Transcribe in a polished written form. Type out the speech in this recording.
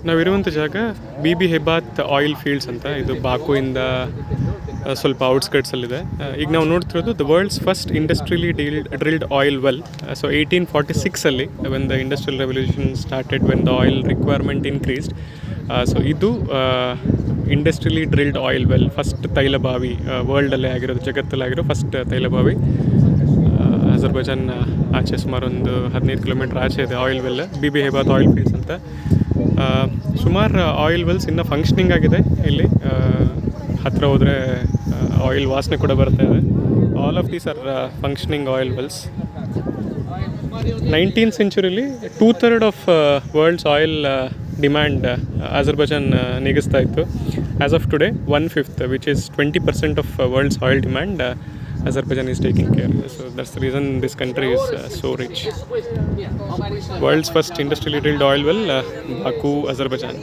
ನಾವಿರುವಂಥ ಜಾಗ Bibi Heybat oil fields ಅಂತ. ಇದು ಬಾಕುಯಿಂದ ಸ್ವಲ್ಪ ಔಟ್ಸ್ಕರ್ಟ್ಸಲ್ಲಿದೆ. ಈಗ ನಾವು ನೋಡ್ತಿರೋದು the world's first industrially drilled oil well. So 1846 when the industrial revolution started, when the oil requirement increased. So ಇದು industrially drilled oil well, first ತೈಲಬಾವಿ ವರ್ಲ್ಡಲ್ಲೇ ಆಗಿರೋದು, ಜಗತ್ತಲ್ಲೇ ಆಗಿರೋ ಫಸ್ಟ್ ತೈಲಬಾವಿ. ಅಜರ್ಬೈಜಾನ್ ಆಚೆ ಸುಮಾರು ಒಂದು 15 ಕಿಲೋಮೀಟ್ರ್ ಆಚೆ ಇದೆ oil well, Bibi Heybat oil fields ಅಂತ. ಸುಮಾರು ಆಯಿಲ್ ವೆಲ್ಸ್ ಇನ್ನೂ ಫಂಕ್ಷನಿಂಗ್ ಆಗಿದೆ ಇಲ್ಲಿ. ಹತ್ತಿರ ಹೋದರೆ ಆಯಿಲ್ ವಾಸನೆ ಕೂಡ ಬರ್ತಾ ಇದೆ. All of these are functioning oil wells. 19th ಸೆಂಚುರಿಲಿ 2/3 of world's oil demand Azerbaijan ನೀಗಿಸ್ತಾ ಇತ್ತು. As of today 1/5, which is 20% of world's oil demand, Azerbaijan is taking care. So that's the reason this country is so rich. World's first industrially drilled oil well, Baku, Azerbaijan.